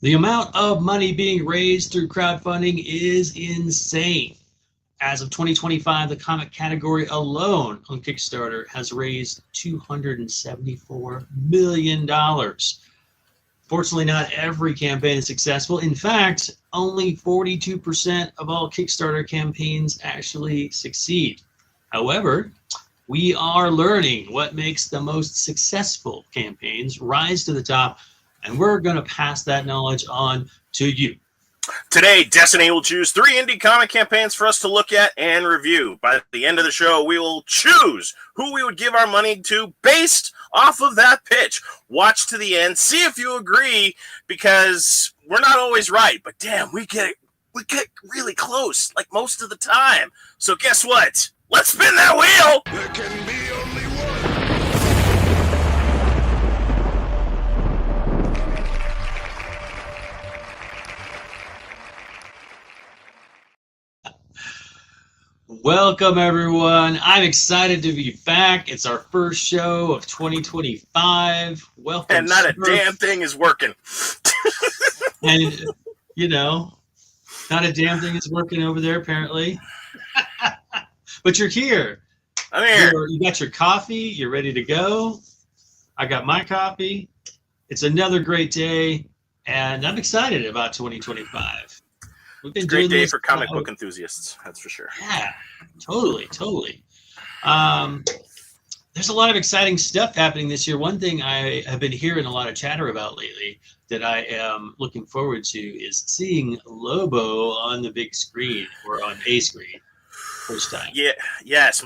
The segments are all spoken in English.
The amount of money being raised through crowdfunding is insane. As of 2025, the comic category alone on Kickstarter has raised $274 million. Fortunately, not every campaign is successful. In fact, only 42% of all Kickstarter campaigns actually succeed. However, we are learning what makes the most successful campaigns rise to the top, and we're going to pass that knowledge on to you. Today, Destiny will choose 3 indie comic campaigns for us to look at and review. By the end of the show, we will choose who we would give our money to based off of that pitch. Watch to the end, see if you agree, because we're not always right, but damn, we get really close, like most of the time. So guess what? Let's spin that wheel! There can be only one. Welcome, everyone. I'm excited to be back. It's our first show of 2025. Welcome. And not a damn thing is working. And, not a damn thing is working over there, apparently. But you're here. I'm here. You got your coffee. You're ready to go. I got my coffee. It's another great day, and I'm excited about 2025. It's a great day for comic book enthusiasts, that's for sure. Yeah, totally. There's a lot of exciting stuff happening this year. One thing I have been hearing a lot of chatter about lately that I am looking forward to is seeing Lobo on the big screen or on a screen first time. Yes.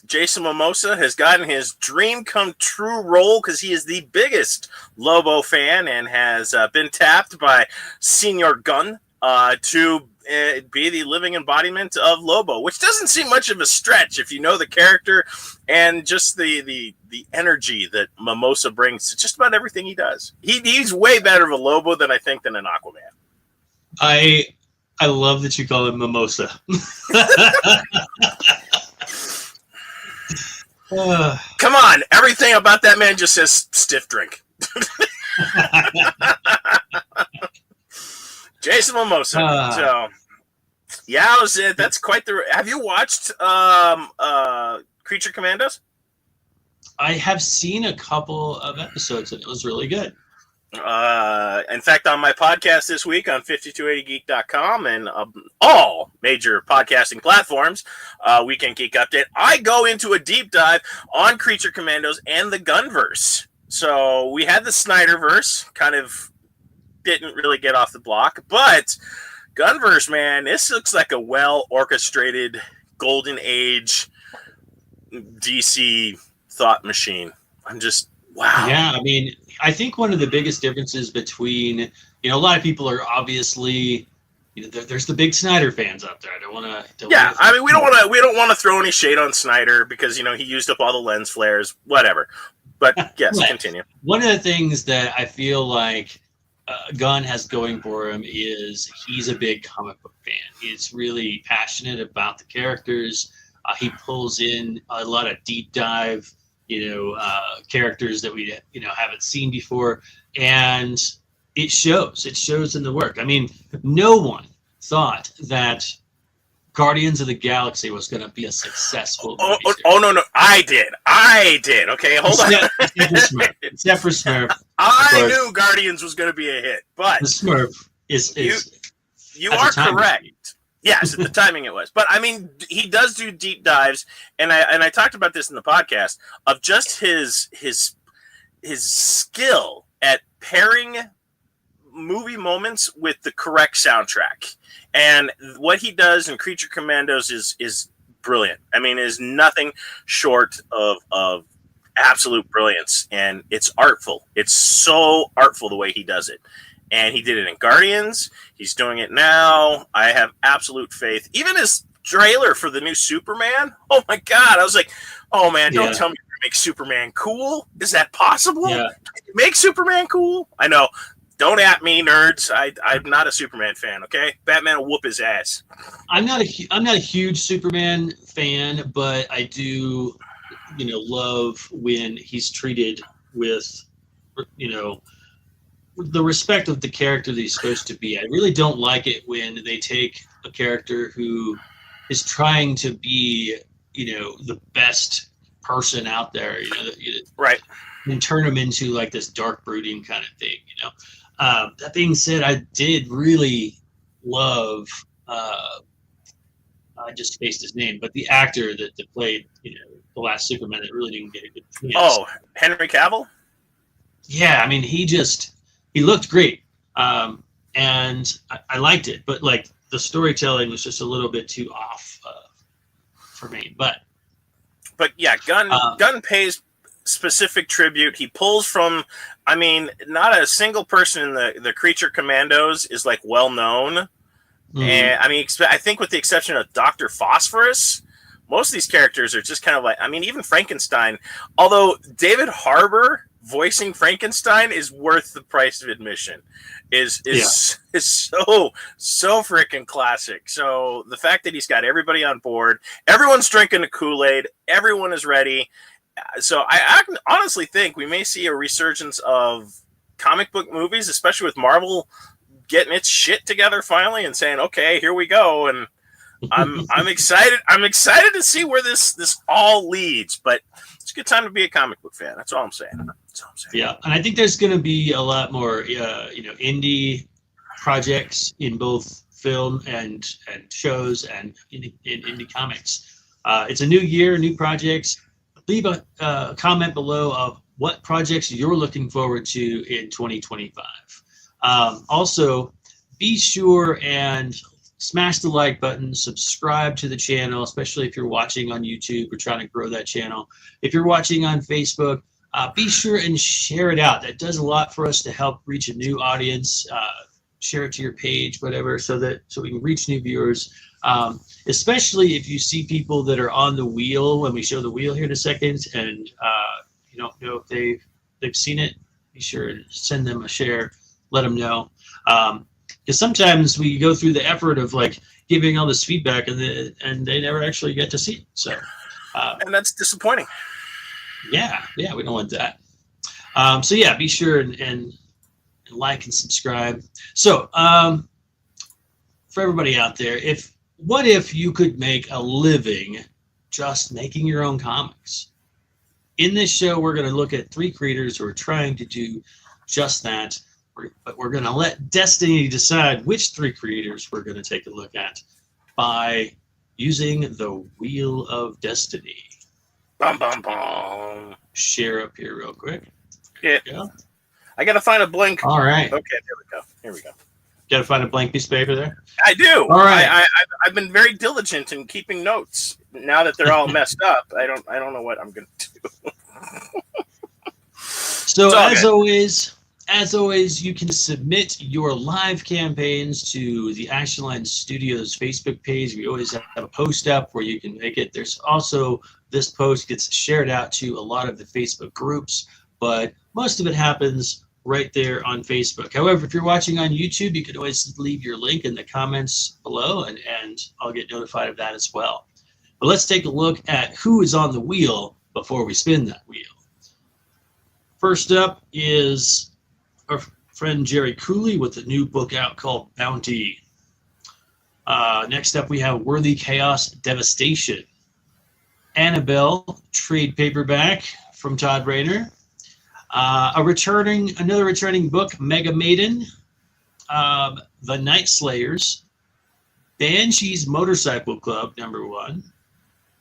Jason Momoa has gotten his dream come true role because he is the biggest Lobo fan and has been tapped by Senior Gunn to be the living embodiment of Lobo, which doesn't seem much of a stretch if you know the character and just the energy that Momoa brings to just about everything he does. He's way better of a Lobo than an Aquaman. I love that you call him Mimosa. Come on, everything about that man just says stiff drink. Jason Momoa. So, yeah, that's quite the. Have you watched Creature Commandos? I have seen a couple of episodes, and it was really good. In fact, on my podcast this week on 5280geek.com and all major podcasting platforms, Weekend Geek Update, I go into a deep dive on Creature Commandos and the Gunverse. So we had the Snyderverse, kind of didn't really get off the block, but Gunverse, man, this looks like a well-orchestrated golden age DC thought machine. I'm just, wow. Yeah, I mean, I think one of the biggest differences between, a lot of people are obviously, there's the big Snyder fans out there. I don't want to. Yeah, I mean, we don't want to throw any shade on Snyder because he used up all the lens flares, whatever. But yes, continue. One of the things that I feel like Gunn has going for him is he's a big comic book fan. He's really passionate about the characters. He pulls in a lot of deep dive. Characters that we haven't seen before, and it shows in the work. I mean, no one thought that Guardians of the Galaxy was going to be a successful movie. No, I did. Okay, hold on. Except for Smurf. I knew Guardians was going to be a hit, but the Smurf is you are correct. Yes, at the timing it was. But, I mean, he does do deep dives, and I talked about this in the podcast, of just his skill at pairing movie moments with the correct soundtrack. And what he does in Creature Commandos is brilliant. I mean, is nothing short of absolute brilliance, and it's artful. It's so artful the way he does it. And he did it in Guardians. He's doing it now. I have absolute faith. Even his trailer for the new Superman. Oh, my God. I was like, oh, man, don't tell me you're going to make Superman cool. Is that possible? Yeah. Make Superman cool? I know. Don't at me, nerds. I'm not a Superman fan, okay? Batman will whoop his ass. I'm not a huge Superman fan, but I do, love when he's treated with, the respect of the character that he's supposed to be. I really don't like it when they take a character who is trying to be, the best person out there, Right. and turn him into like this dark brooding kind of thing, That being said, I did really love, I just spaced his name, but the actor that played, the last Superman that really didn't get a good chance. Oh, Henry Cavill? Yeah, I mean, he looked great. And I liked it, but like the storytelling was just a little bit too off for me. But yeah, Gunn pays specific tribute. He pulls from, I mean, not a single person in the Creature Commandos is like well known. And I mean, I think with the exception of Dr. Phosphorus, most of these characters are just kind of like, I mean, even Frankenstein, although David Harbour voicing Frankenstein is worth the price of admission, is so freaking classic. So the fact that he's got everybody on board, everyone's drinking the Kool-Aid, everyone is ready. So I honestly think we may see a resurgence of comic book movies, especially with Marvel getting its shit together finally and saying, okay, here we go. And I'm excited. I'm excited to see where this all leads, but it's a good time to be a comic book fan. That's all I'm saying. Yeah. And I think there's going to be a lot more, indie projects in both film and shows and in indie comics. It's a new year, new projects. Leave a comment below of what projects you're looking forward to in 2025. Also, be sure and smash the like button, subscribe to the channel, especially if you're watching on YouTube. We're trying to grow that channel. If you're watching on Facebook, be sure and share it out. That does a lot for us to help reach a new audience. Share it to your page, whatever, so we can reach new viewers. Especially if you see people that are on the wheel when we show the wheel here in a second, and you don't know if they've seen it. Be sure to send them a share. Let them know. Because sometimes we go through the effort of like giving all this feedback and they never actually get to see it. So, and that's disappointing. Yeah, we don't want that. So yeah, be sure and like and subscribe. So for everybody out there, what if you could make a living just making your own comics? In this show, we're going to look at 3 creators who are trying to do just that. But we're going to let Destiny decide which 3 creators we're going to take a look at by using the Wheel of Destiny. Bum, bum, bum. Share up here real quick. Yeah. I got to find a blank. All right. Okay, here we go. Got to find a blank piece of paper there? I do. All right. I've been very diligent in keeping notes. Now that they're all messed up, I don't know what I'm going to do. So as always, you can submit your live campaigns to the Action Line Studios Facebook page. We always have a post up where you can make it. There's also, this post gets shared out to a lot of the Facebook groups, but most of it happens right there on Facebook. However, if you're watching on YouTube, you can always leave your link in the comments below, and I'll get notified of that as well. But let's take a look at who is on the wheel before we spin that wheel. First up is our friend Jerry Cooley with a new book out called Bounty. Next up, we have Worthy Chaos Devastation. Annabelle, trade paperback from Todd Rayner. Another returning book, Mega Maiden. The Night Slayers. Banshees Motorcycle Club, #1.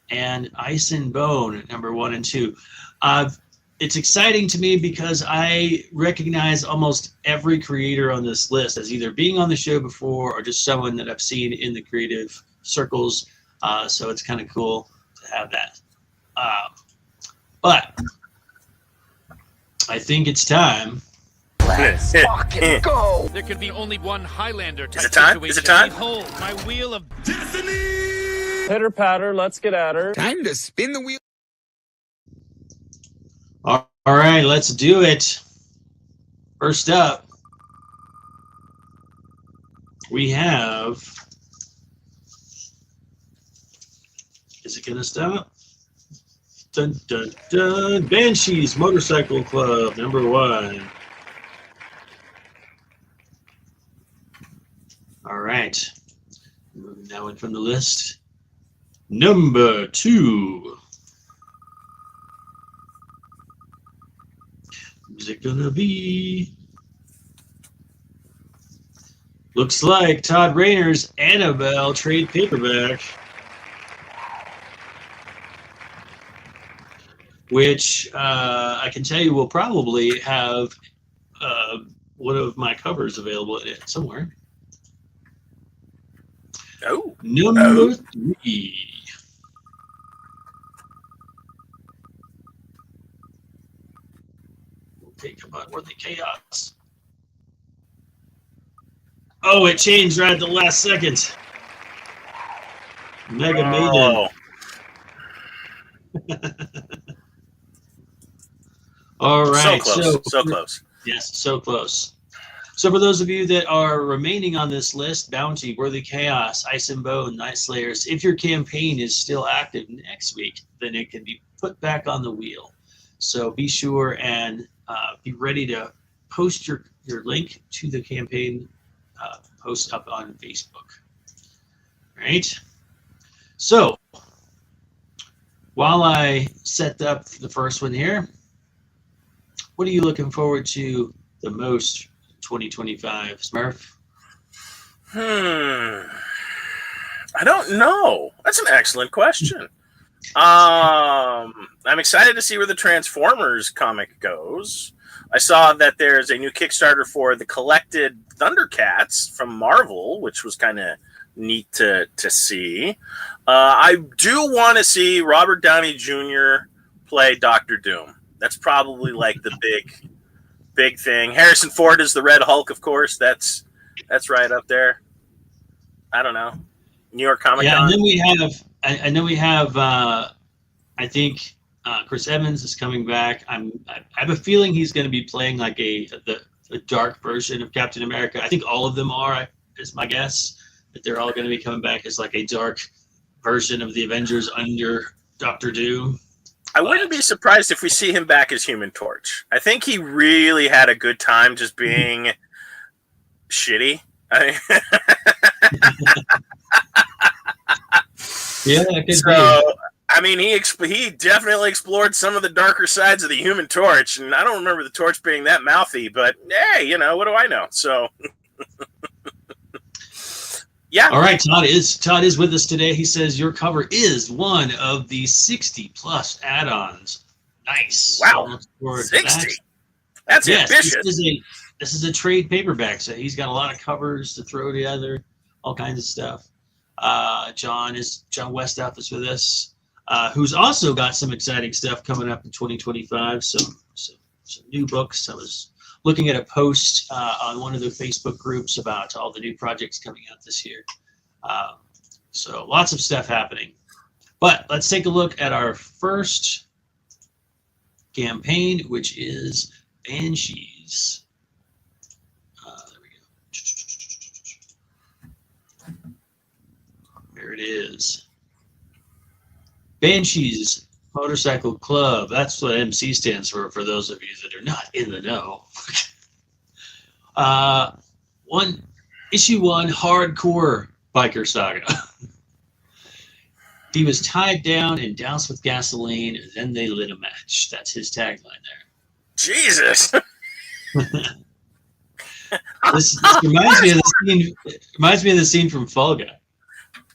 And Ice and Bone, #1 and 2. It's exciting to me because I recognize almost every creator on this list as either being on the show before or just someone that I've seen in the creative circles. So it's kind of cool to have that. But I think it's time. Let's fucking go! There can be only one Highlander type Is it time? situation. Is it time? Behold, my wheel of Destiny! Pitter patter, let's get at her. Time to spin the wheel. All right, let's do it. First up, we have. Is it gonna stop? Dun dun dun! Banshees Motorcycle Club, #1. Going from the list. Number 2. Who's it gonna be? Looks like Todd Rayner's Annabelle trade paperback, which I can tell you will probably have one of my covers available in it somewhere. Oh. Number 3. Okay, come on, where'd the chaos? Oh, it changed right at the last second. Mega Maiden. All right. So close. Yes, so close. So for those of you that are remaining on this list, Bounty, Worthy Chaos, Ice and Bone, Night Slayers, if your campaign is still active next week, then it can be put back on the wheel. So be sure and be ready to post your link to the campaign post up on Facebook. All right. So while I set up the first one here, what are you looking forward to the most 2025, Smurf? I don't know. That's an excellent question. I'm excited to see where the Transformers comic goes. I saw that there's a new Kickstarter for the collected Thundercats from Marvel, which was kind of neat to see. I do want to see Robert Downey Jr. play Doctor Doom. That's probably like the big thing. Harrison Ford is the Red Hulk, of course. That's right up there. I don't know. New York Comic Con. Yeah, and then we have. I know we have. I think Chris Evans is coming back. I have a feeling he's going to be playing like a dark version of Captain America. I think all of them are. Is my guess that they're all going to be coming back as like a dark version of the Avengers under Doctor Doom. I wouldn't be surprised if we see him back as Human Torch. I think he really had a good time just being shitty. Yeah, that could be. I mean, he definitely explored some of the darker sides of the Human Torch, and I don't remember the Torch being that mouthy, but hey, what do I know? So, yeah. All right, Todd is with us today. He says your cover is one of the 60 plus add-ons. Nice. Wow. 60. That's ambitious. This is a trade paperback, so he's got a lot of covers to throw together, all kinds of stuff. John Westhoff is with us, who's also got some exciting stuff coming up in 2025. Some new books. I was looking at a post on one of the Facebook groups about all the new projects coming out this year. So lots of stuff happening. But let's take a look at our first campaign, which is Banshees. There we go. There it is. Banshees Motorcycle Club. That's what MC stands for those of you that are not in the know. Issue 1, hardcore biker saga. He was tied down and doused with gasoline, and then they lit a match. That's his tagline there. Jesus. This reminds me of the scene from Fall Guy.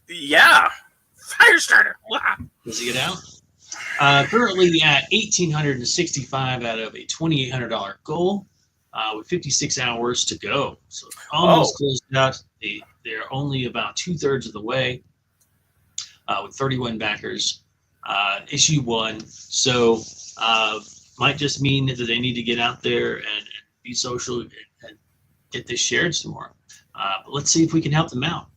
Yeah. Fire starter. Wow. Does he get out? Currently at $1,865 out of a $2,800 goal, with 56 hours to go. So almost closed out. They're only about 2/3 of the way, with 31 backers. Issue 1. So might just mean that they need to get out there and be social and get this shared some more. But let's see if we can help them out.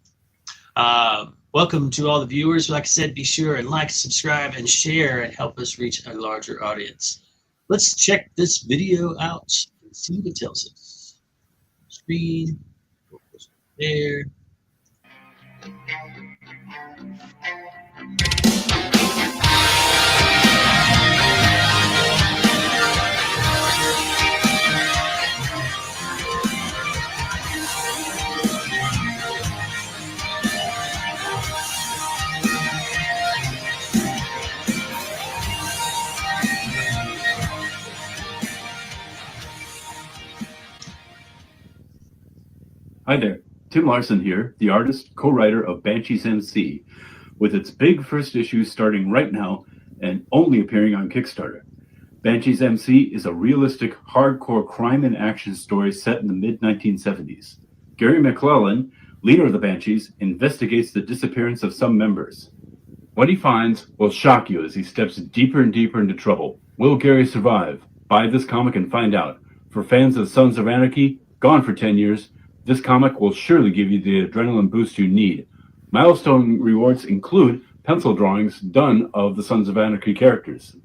Welcome to all the viewers. Like I said, be sure and like, subscribe, and share and help us reach a larger audience. Let's check this video out and see what it tells us. Screen, there. Hi there, Tim Larson here, the artist, co-writer of Banshees MC, with its big first issue starting right now and only appearing on Kickstarter. Banshees MC is a realistic, hardcore crime and action story set in the mid-1970s. Gary McClellan, leader of the Banshees, investigates the disappearance of some members. What he finds will shock you as he steps deeper and deeper into trouble. Will Gary survive? Buy this comic and find out. For fans of Sons of Anarchy, gone for 10 years, this comic will surely give you the adrenaline boost you need. Milestone rewards include pencil drawings done of the Sons of Anarchy characters.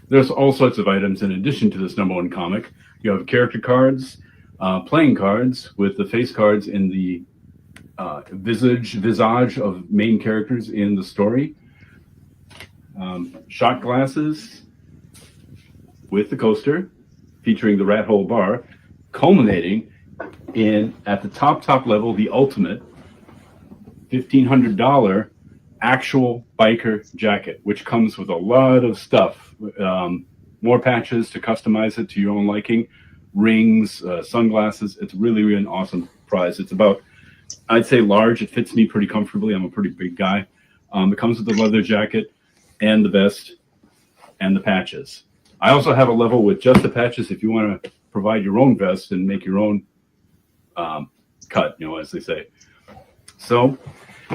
There's all sorts of items in addition to this #1 comic. You have character cards, playing cards with the face cards in the visage of main characters in the story. Shot glasses with the coaster featuring the Rat Hole bar, culminating in, at the top level, the ultimate $1,500 actual biker jacket, which comes with a lot of stuff. More patches to customize it to your own liking, rings, sunglasses. It's really an awesome prize. It's about, I'd say, large. It fits me pretty comfortably. I'm a pretty big guy. It comes with the leather jacket and the vest and the patches. I also have a level with just the patches if you want to provide your own vest and make your own cut, as they say. So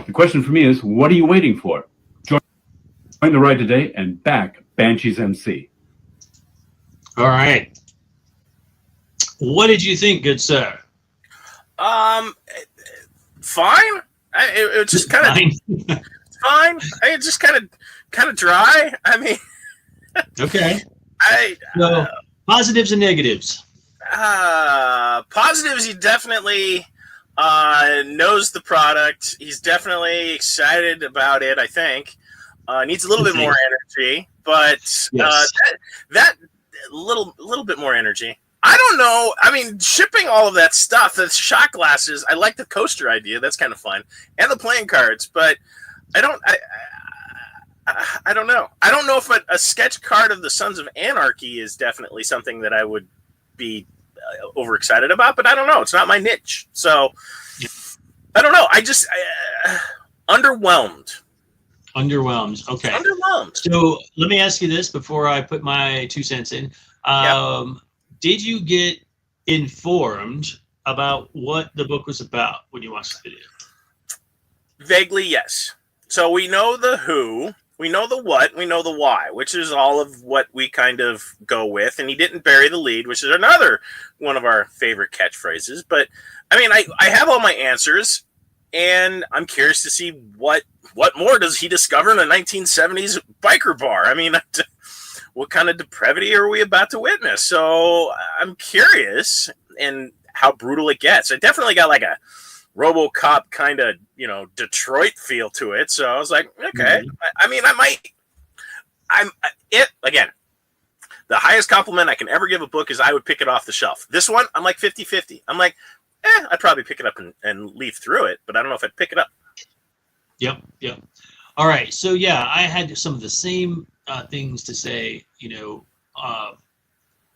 the question for me is, what are you waiting for? Join the ride today and back Banshees MC. All right. What did you think, good sir? Fine. It just kind of fine. It's just kind of dry. I mean, okay. So positives and negatives. Positives, he definitely knows the product. He's definitely excited about it, I think. Needs a little bit more energy, but yes. That little bit more energy. I don't know. I mean, shipping all of that stuff, the shot glasses, I like the coaster idea. That's kind of fun. And the playing cards, but I don't know. I don't know if a sketch card of the Sons of Anarchy is definitely something that I would be overexcited about, but I don't know. It's not my niche. So I don't know. I just underwhelmed. Underwhelmed. Okay. Underwhelmed. So let me ask you this before I put my 2 cents in. Did you get informed about what the book was about when you watched the video? Vaguely, yes. So we know the who, we know the what, we know the why, which is all of what we kind of go with. And he didn't bury the lead, which is another one of our favorite catchphrases. But I mean, I have all my answers, and I'm curious to see what more does he discover in a 1970s biker bar. I mean, what kind of depravity are we about to witness? So I'm curious and how brutal it gets. It definitely got like a RoboCop kind of, Detroit feel to it. So I was like, okay. Mm-hmm. I mean, again, the highest compliment I can ever give a book is I would pick it off the shelf. This one, I'm like 50-50. I'm like, I'd probably pick it up and leaf through it, but I don't know if I'd pick it up. Yep. All right. So yeah, I had some of the same things to say,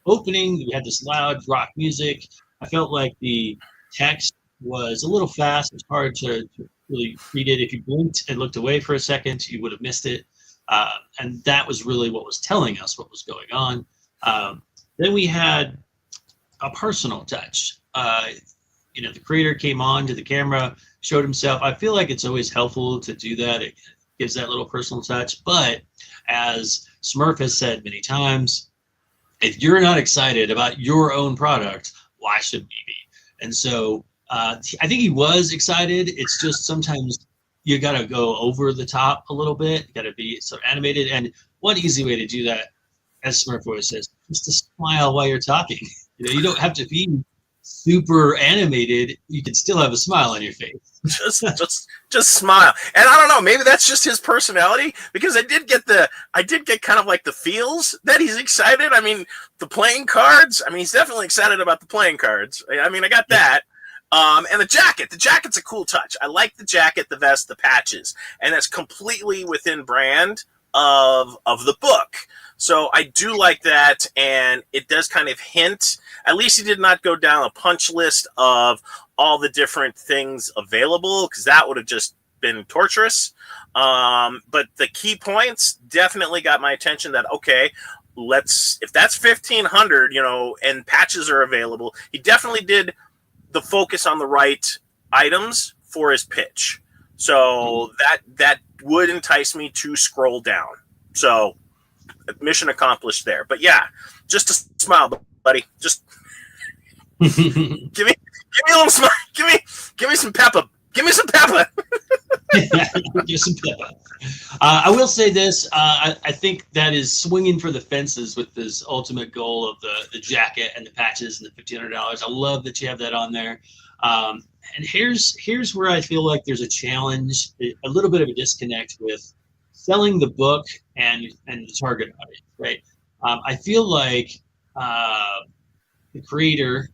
opening, we had this loud rock music. I felt like the text was a little fast. It's hard to really read it. If you blinked and looked away for a second, you would have missed it. And that was really what was telling us what was going on. Then we had a personal touch. The creator came on to the camera, showed himself. I feel like it's always helpful to do that. It gives that little personal touch. But as Smurf has said many times, if you're not excited about your own product, why should we be? And so I think he was excited. It's just sometimes you got to go over the top a little bit. You got to be so animated. And one easy way to do that, as Smurf always says, is to smile while you're talking. You don't have to be super animated. You can still have a smile on your face. just smile. And I don't know, maybe that's just his personality, because I did get kind of like the feels that he's excited. I mean, the playing cards, he's definitely excited about the playing cards. I mean, I got that. And the jacket's a cool touch. I like the jacket, the vest, the patches, and that's completely within brand of the book. So I do like that, and it does kind of hint. At least he did not go down a punch list of all the different things available, because that would have just been torturous. But the key points definitely got my attention. That okay, if that's 1,500, and patches are available. He definitely did the focus on the right items for his pitch. So that would entice me to scroll down. So mission accomplished there. But yeah, just a smile, buddy. Just give me a little smile. Give me some pepper. Give me some pepper. Give some pepper. I will say this. I think that is swinging for the fences with this ultimate goal of the jacket and the patches and the $1,500. I love that you have that on there. And here's where I feel like there's a challenge, a little bit of a disconnect with selling the book and the target audience, right? I feel like the creator,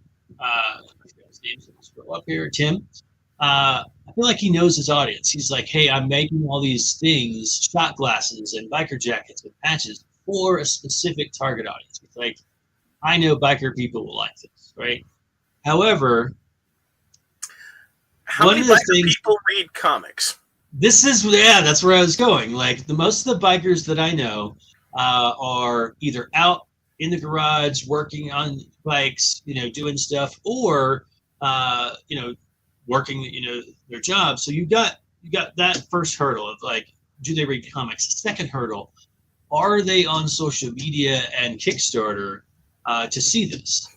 his name's going to scroll up here, Tim. I feel like he knows his audience. He's like, hey, I'm making all these things, shot glasses and biker jackets with patches for a specific target audience. He's like, I know biker people will like this, right? However, how many biker people read comics? That's where I was going. Like most of the bikers that I know are either out in the garage working on bikes, doing stuff, or working, their job. So you got that first hurdle of like, do they read comics? The second hurdle, are they on social media and Kickstarter to see this?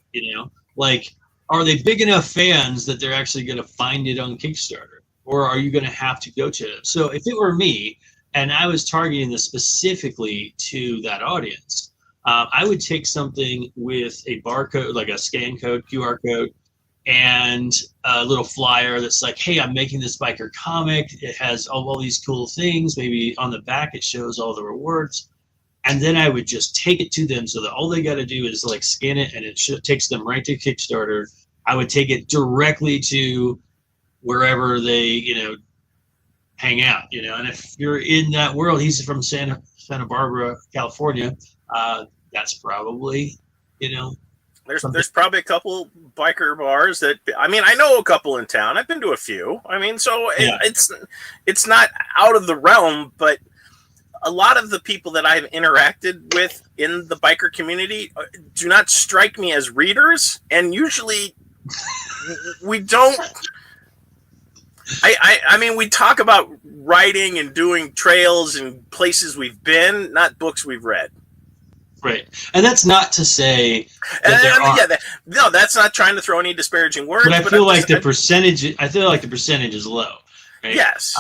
Like, are they big enough fans that they're actually going to find it on Kickstarter? Or are you going to have to go to it? So if it were me and I was targeting this specifically to that audience, I would take something with a barcode, like a scan code, QR code, and a little flyer that's like, hey, I'm making this biker comic. It has all these cool things. Maybe on the back it shows all the rewards. And then I would just take it to them so that all they got to do is like scan it, and it takes them right to Kickstarter. I would take it directly to wherever they, hang out, and if you're in that world, he's from Santa Barbara, California. That's probably, There's probably a couple biker bars that, I know a couple in town. I've been to a few. So yeah. It's not out of the realm, but a lot of the people that I've interacted with in the biker community do not strike me as readers, and usually we don't. We talk about writing and doing trails and places we've been, not books we've read. Right, and that's not to say that that's not trying to throw any disparaging words. But I feel like the percentage is low. Right? Yes.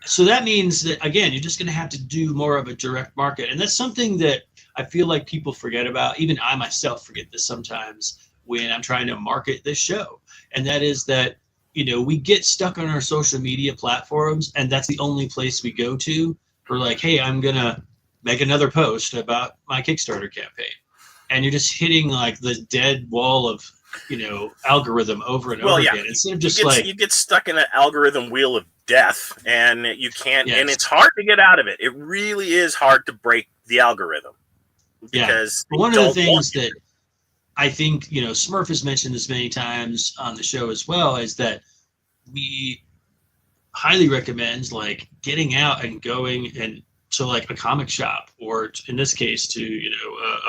So that means that, again, you're just going to have to do more of a direct market, and that's something that I feel like people forget about. Even I myself forget this sometimes when I'm trying to market this show, and that is that we get stuck on our social media platforms, and that's the only place we go to. We're like, hey, I'm gonna make another post about my Kickstarter campaign, and you're just hitting like the dead wall of algorithm over and over again. Instead of just you get stuck in an algorithm wheel of death, and you can't. Yes. And it's hard to get out of it. It really is hard to break the algorithm. Because one of the things that I think Smurf has mentioned this many times on the show as well is that we highly recommend like getting out and going and to like a comic shop, or in this case to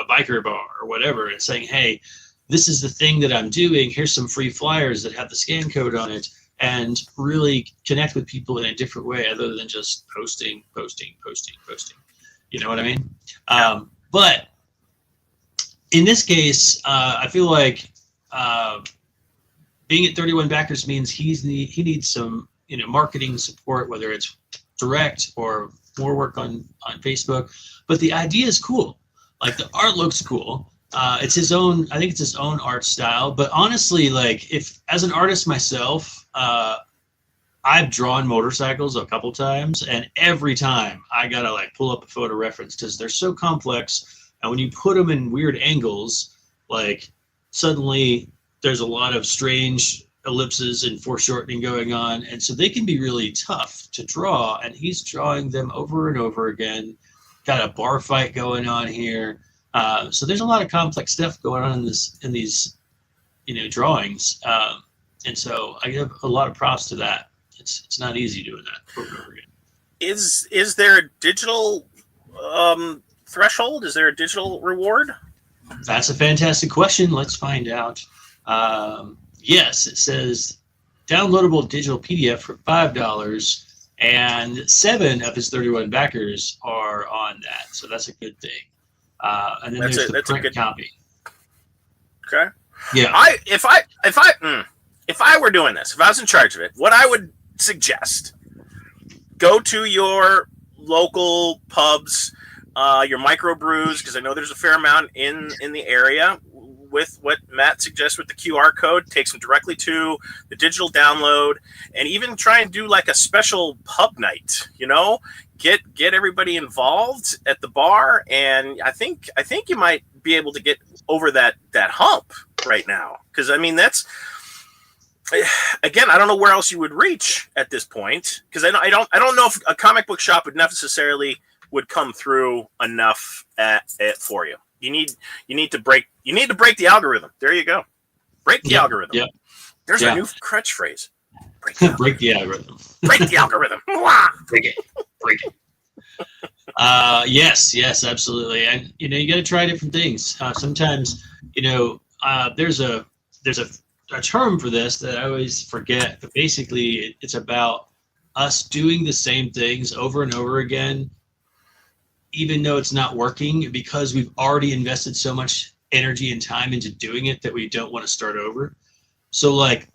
a biker bar or whatever, and saying, hey, this is the thing that I'm doing. Here's some free flyers that have the scan code on it, and really connect with people in a different way other than just posting. You know what I mean? But in this case, I feel like being at 31 backers means he needs some marketing support, whether it's direct or more work on Facebook. But the idea is cool. Like the art looks cool. It's his own. I think it's his own art style. But honestly, like if as an artist myself, I've drawn motorcycles a couple times, and every time I gotta like pull up a photo reference because they're so complex. And when you put them in weird angles, like suddenly there's a lot of strange ellipses and foreshortening going on. And so they can be really tough to draw. And he's drawing them over and over again. got a bar fight going on here. So there's a lot of complex stuff going on in these drawings. And so I give a lot of props to that. It's not easy doing that over and over again. Is there a digital threshold? Is there a digital reward? That's a fantastic question. Let's find out. Yes, it says downloadable digital PDF for $5, and 7 of his 31 backers are on that. So that's a good thing. And then there's the print copy. Okay. Yeah. If I were doing this, if I was in charge of it, what I would suggest: go to your local pubs, your microbrews, because I know there's a fair amount in the area. With what Matt suggests with the QR code, takes them directly to the digital download, and even try and do like a special pub night. Get everybody involved at the bar, and I think you might be able to get over that hump right now. Because I mean, that's, again, I don't know where else you would reach at this point. Because I don't know if a comic book shop would come through enough for you. You need to break the algorithm. There you go. Break the algorithm. Yep. There's a new catchphrase. Break the algorithm. Break the algorithm. Break it. Yes, absolutely. And you got to try different things. Sometimes there's a term for this that I always forget, but basically it's about us doing the same things over and over again, even though it's not working, because we've already invested so much energy and time into doing it that we don't want to start over. So like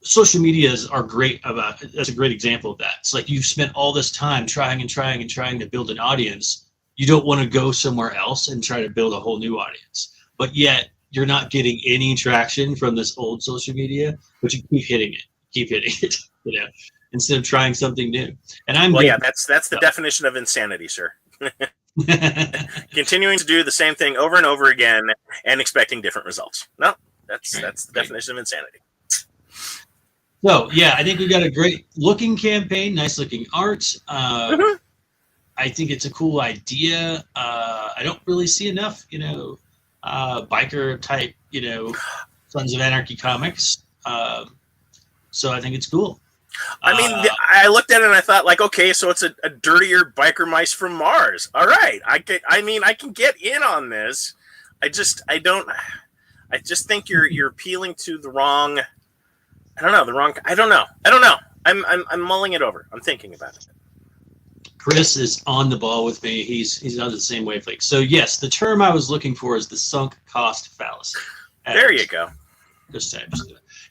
social medias are great that's a great example of that. It's like you've spent all this time trying to build an audience. You don't want to go somewhere else and try to build a whole new audience, but yet you're not getting any traction from this old social media, but you keep hitting it, instead of trying something new. And that's the definition of insanity, sir. Continuing to do the same thing over and over again and expecting different results. No, that's the definition of insanity. So I think we've got a great looking campaign, nice looking art. I think it's a cool idea. I don't really see enough, biker type, Sons of Anarchy comics. So I think it's cool. I mean, I looked at it and I thought, like, okay, so it's a dirtier biker mice from Mars. All right, I can get in on this. I just think you're appealing to the wrong. I don't know. I'm mulling it over. I'm thinking about it. Chris is on the ball with me. He's on the same wavelength. So yes, the term I was looking for is the sunk cost fallacy. There you go.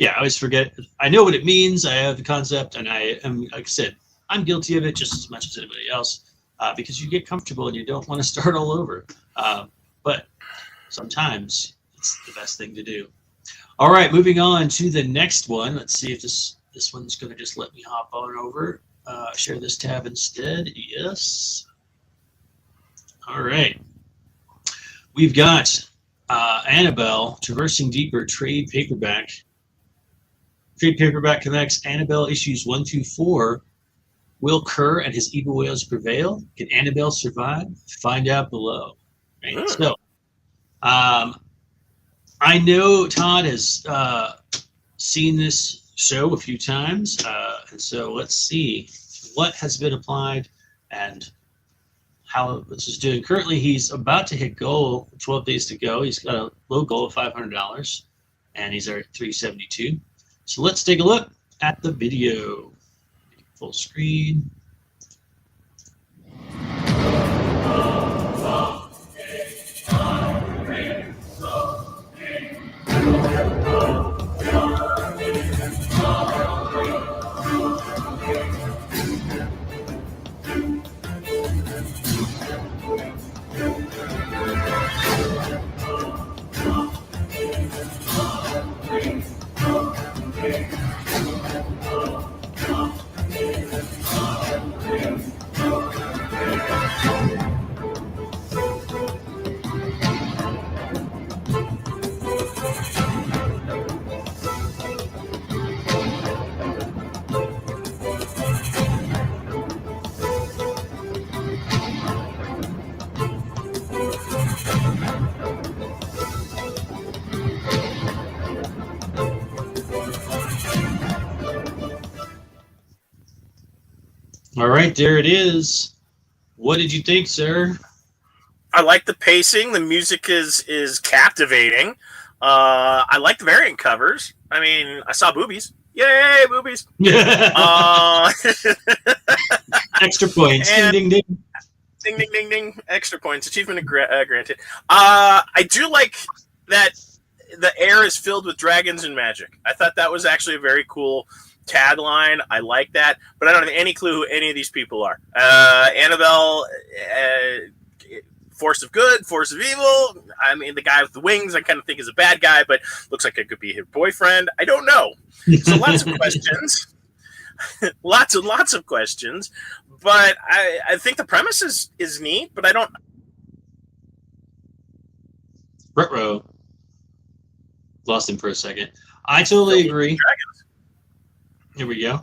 I always forget. I know what it means. I have the concept, and I am, like I said, I'm guilty of it just as much as anybody else, because you get comfortable and you don't want to start all over. But sometimes it's the best thing to do. All right, moving on to the next one. Let's see if this one's going to just let me hop on over. Share this tab instead. Yes. All right. We've got Annabelle, Traversing Deeper, trade paperback. Trade paperback connects Annabelle issues 1 through 4. Will Kerr and his evil ways prevail? Can Annabelle survive? Find out below. Right? So, I know Todd has seen this show a few times, and so let's see what has been applied and how this is doing. Currently, he's about to hit goal. 12 days to go. He's got a low goal of $500, and he's at $372. So let's take a look at the video. Full screen. right, there it is. What did you think, sir? I like the pacing. The music is captivating. I like the variant covers. I mean, I saw boobies. Yay, boobies! Extra points. And- Ding, ding, ding. Ding, ding, ding, ding. Extra points. Achievement granted. I do like that the air is filled with dragons and magic. I thought that was actually a very cool tagline. I like that, but I don't have any clue who any of these people are. Annabelle, force of good, force of evil. I mean, the guy with the wings I kind of think is a bad guy, but looks like it could be his boyfriend. I don't know. So lots of questions. lots and lots of questions. But I think the premise is neat, but I don't. Ruh-roh. Lost him for a second. I totally agree. Dragons. Here we go.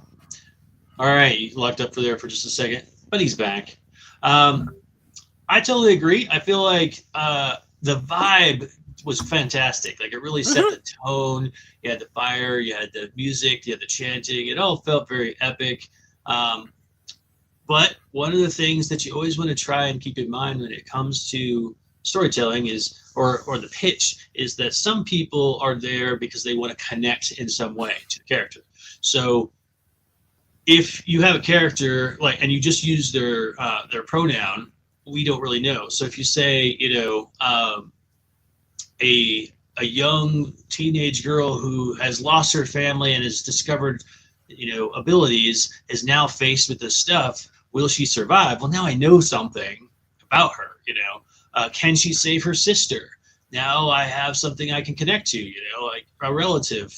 All right, you locked up for there for just a second, but he's back. I totally agree. I feel like the vibe was fantastic. Like it really set the tone. You had the fire, you had the music, you had the chanting. It all felt very epic. But one of the things that you always want to try and keep in mind when it comes to storytelling is, or the pitch, is that some people are there because they want to connect in some way to the character. So if you have a character and you just use their pronoun, we don't really know. So if you say, a young teenage girl who has lost her family and has discovered, abilities, is now faced with this stuff. Will she survive? Well, now I know something about her. Can she save her sister? Now I have something I can connect to. Like a relative.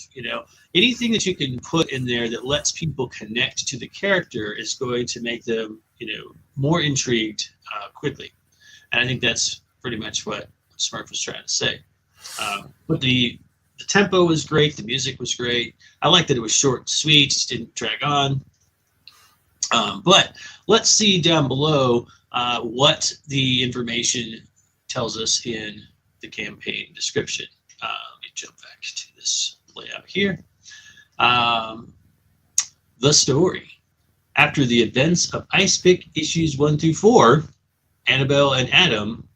Anything that you can put in there that lets people connect to the character is going to make them, more intrigued quickly. And I think that's pretty much what Smurf was trying to say. But the tempo was great. The music was great. I liked that it was short and sweet. Didn't drag on. But let's see down below what the information tells us in the campaign description. Let me jump back to this layout here. The story. After the events of Ice Pick issues 1 through 4, Annabelle and Adam,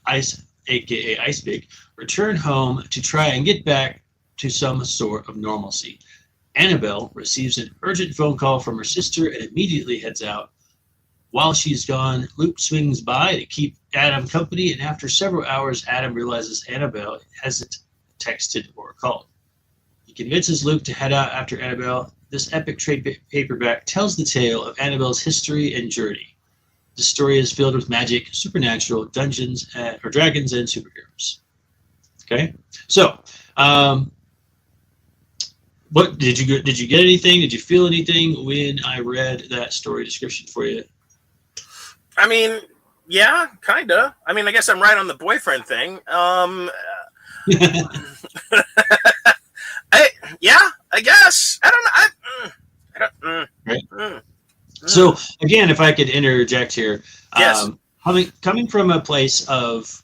aka Ice Pick, return home to try and get back to some sort of normalcy. Annabelle receives an urgent phone call from her sister and immediately heads out. While she's gone, Luke swings by to keep Adam company, and after several hours, Adam realizes Annabelle hasn't texted or called. He convinces Luke to head out after Annabelle. This epic trade paperback tells the tale of Annabelle's history and journey. The story is filled with magic, supernatural, dungeons, or dragons, and superheroes. Okay, so what did you get anything? Did you feel anything when I read that story description for you? I mean, yeah, kinda. I mean, I guess I'm right on the boyfriend thing. I guess. I don't know. Right. So again, if I could interject here, yes. Coming from a place of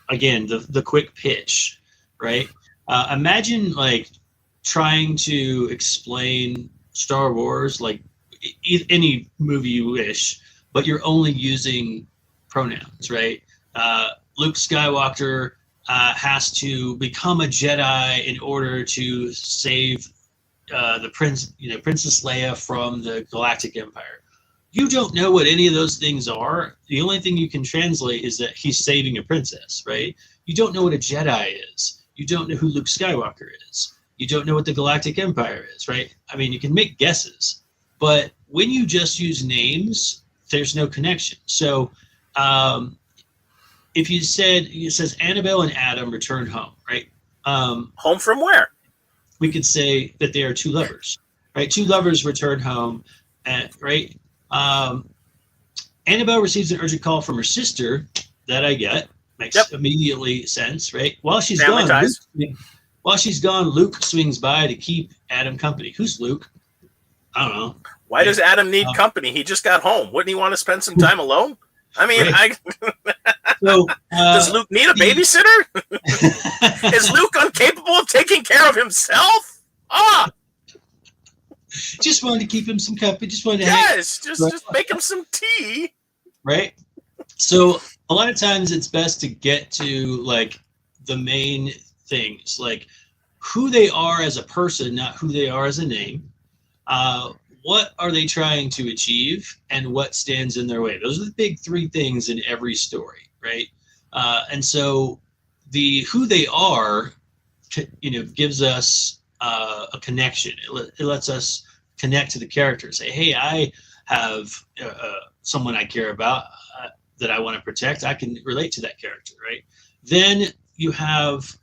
again the quick pitch, right? Imagine like trying to explain Star Wars, like any movie you wish, but you're only using pronouns, right? Luke Skywalker has to become a Jedi in order to save the Princess Leia from the Galactic Empire. You don't know what any of those things are. The only thing you can translate is that he's saving a princess, right? You don't know what a Jedi is. You don't know who Luke Skywalker is. You don't know what the Galactic Empire is, right? I mean, you can make guesses, but when you just use names, there's no connection. So if you said, it says Annabelle and Adam return home, right? Home from where? We could say that they are two lovers, right? Two lovers return home, right? Annabelle receives an urgent call from her sister. That I get. Makes immediately sense, right? While she's gone, Luke swings by to keep Adam company. Who's Luke? I don't know. Why does Adam need company? He just got home. Wouldn't he want to spend some time alone? I mean, right. Does Luke need a babysitter? Is Luke incapable of taking care of himself? Just wanted to keep him some company. Just wanted to Yes, just make him some tea. right? So a lot of times it's best to get to like the main things, like who they are as a person, not who they are as a name. What are they trying to achieve, and what stands in their way? Those are the big three things in every story, right? And so the who they are, gives us a connection. It lets us connect to the character. Say, hey, I have someone I care about that I want to protect. I can relate to that character, right? Then you have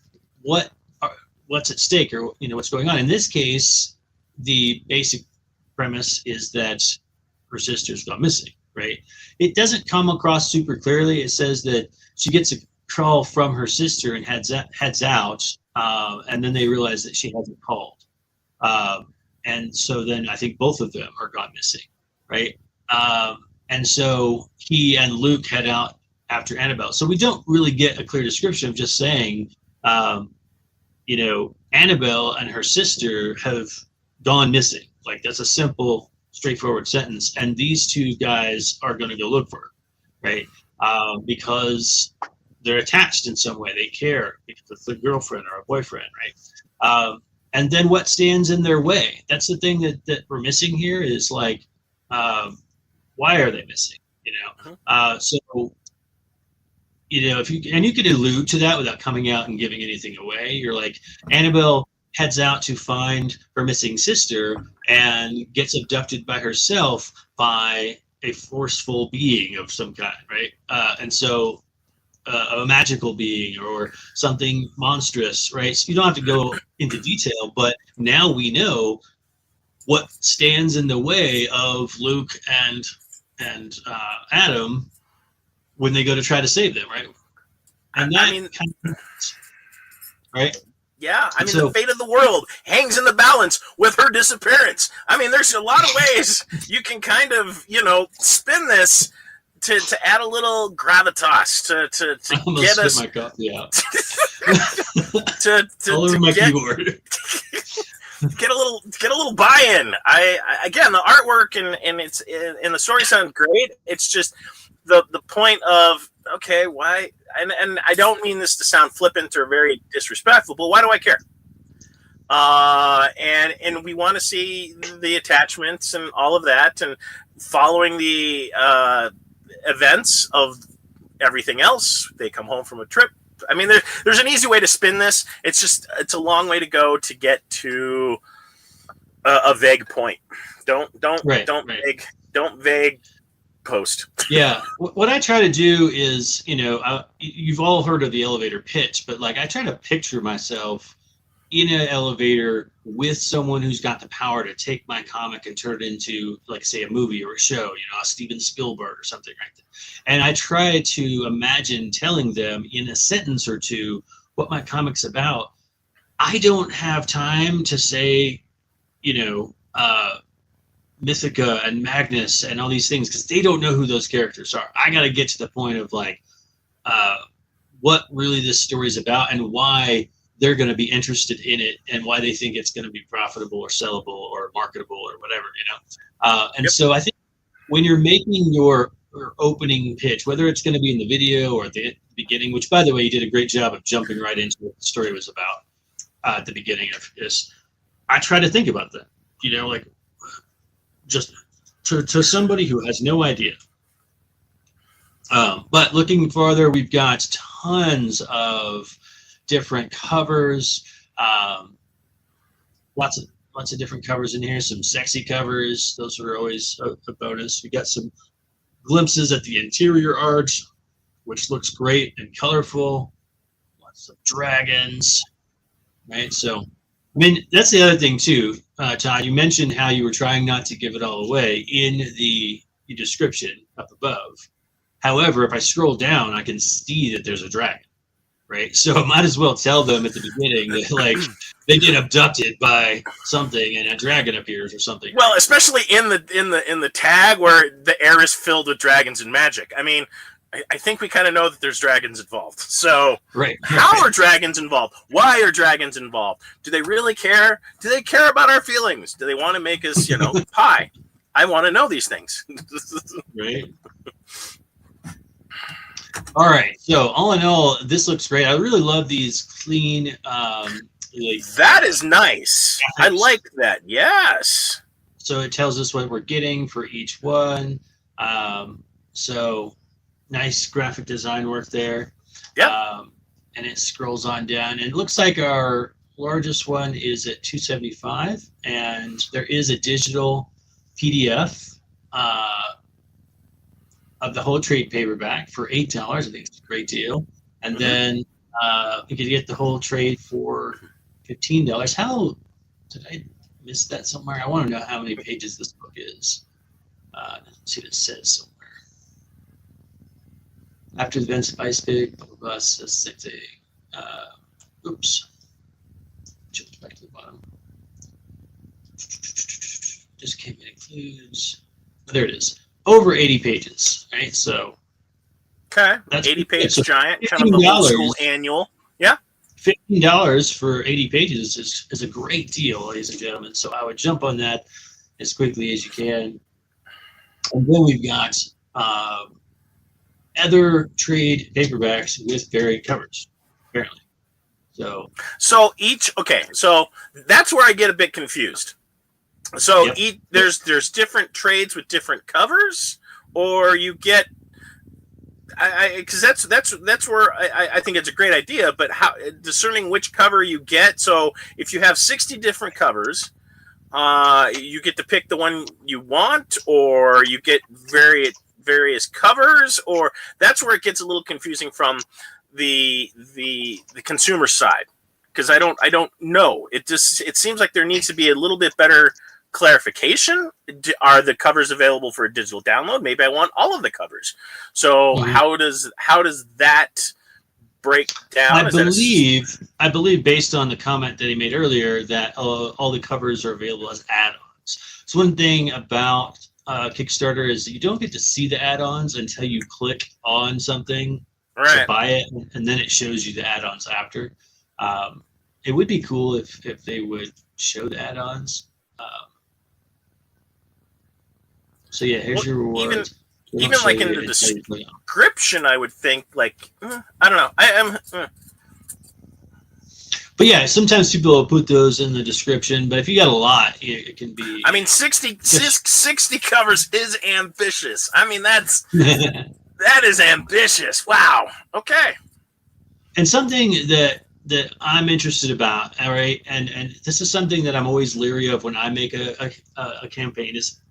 what's at stake, or what's going on. In this case, the basic premise is that her sister's gone missing, right? It doesn't come across super clearly. It says that she gets a call from her sister and heads out, and then they realize that she hasn't called. And so then I think both of them are gone missing, right? And so he and Luke head out after Annabelle. So we don't really get a clear description of just saying, Annabelle and her sister have gone missing. Like, that's a simple, straightforward sentence. And these two guys are going to go look for her, right? Because they're attached in some way. They care because it's a girlfriend or a boyfriend, right? And then what stands in their way? That's the thing that we're missing here is like, why are they missing? So, if you can allude to that without coming out and giving anything away. You're like, Annabelle heads out to find her missing sister and gets abducted by herself by a forceful being of some kind, right? And so a magical being or something monstrous, right? So you don't have to go into detail, but now we know what stands in the way of Luke and Adam when they go to try to save them, right? And that right? Yeah, the fate of the world hangs in the balance with her disappearance. There's a lot of ways you can kind of, spin this to add a little gravitas to get us my coffee out. to all over my keyboard. Get a little buy-in. Again, the artwork and it's and the story sound great. It's just the point of, okay, why? And I don't mean this to sound flippant or very disrespectful, but why do I care? And we want to see the attachments and all of that, and following the events of everything else. They come home from a trip. There's an easy way to spin this. It's a long way to go to get to a vague point. Don't vague post. Yeah, what I try to do is, you've all heard of the elevator pitch, but like I try to picture myself in an elevator with someone who's got the power to take my comic and turn it into, like, say, a movie or a show, a Steven Spielberg or something like that. And I try to imagine telling them in a sentence or two what my comic's about. I don't have time to say, Mythica and Magnus and all these things because they don't know who those characters are. I got to get to the point of like what really this story is about and why they're going to be interested in it and why they think it's going to be profitable or sellable or marketable or whatever, So I think when you're making your opening pitch, whether it's going to be in the video or at the beginning, which, by the way, you did a great job of jumping right into what the story was about at the beginning of this, I try to think about that, like just to somebody who has no idea. But looking farther, we've got tons of different covers, lots of different covers in here, some sexy covers. Those are always a bonus. We got some glimpses at the interior art, which looks great and colorful. Lots of dragons, right? So, that's the other thing too, Todd. You mentioned how you were trying not to give it all away in the description up above. However, if I scroll down, I can see that there's a dragon, right? So I might as well tell them at the beginning that, like, they get abducted by something and a dragon appears or something. Well, especially in the tag where the air is filled with dragons and magic. I think we kind of know that there's dragons involved. So Right. how are dragons involved? Why are dragons involved? Do they really care? Do they care about our feelings? Do they want to make us, pie? I want to know these things. Right. All right. So all in all, this looks great. I really love these clean. That is nice. I like that. Yes. So it tells us what we're getting for each one. So nice graphic design work there. Yeah. And it scrolls on down. And it looks like our largest one is at $275, and there is a digital PDF of the whole trade paperback for $8. I think it's a great deal. And then you could get the whole trade for $15. How did I miss that somewhere? I want to know how many pages this book is. Let's see what it says somewhere. After the events of Ice Big, blah, blah, blah, says same thing. Oops. Jumped back to the bottom. Just can't get clues. There it is. Over 80 pages, right? So. Okay. That's 80-page so giant, kind of the old school annual. Yeah. $15 for 80 pages is a great deal, ladies and gentlemen. So I would jump on that as quickly as you can. And then we've got other trade paperbacks with varied covers, apparently. So that's where I get a bit confused. So Yep. there's different trades with different covers, or you get, because that's where I think it's a great idea. But how discerning which cover you get? So if you have 60 different covers, you get to pick the one you want, or you get various covers, or that's where it gets a little confusing from the consumer side, because I don't know. It seems like there needs to be a little bit better clarification. Are the covers available for a digital download? Maybe I want all of the covers. So how does that break down? I believe based on the comment that he made earlier that all the covers are available as add-ons. So one thing about Kickstarter is that you don't get to see the add-ons until you click on something to buy it, and then it shows you the add-ons after. It would be cool if they would show the add-ons. So yeah, here's your reward. Even like in the description, I would think like I don't know. I am. But yeah, sometimes people will put those in the description. But if you got a lot, it can be. I mean, 60 covers is ambitious. I mean, that is ambitious. Wow. Okay. And something that I'm interested about, all right, and this is something that I'm always leery of when I make a campaign is,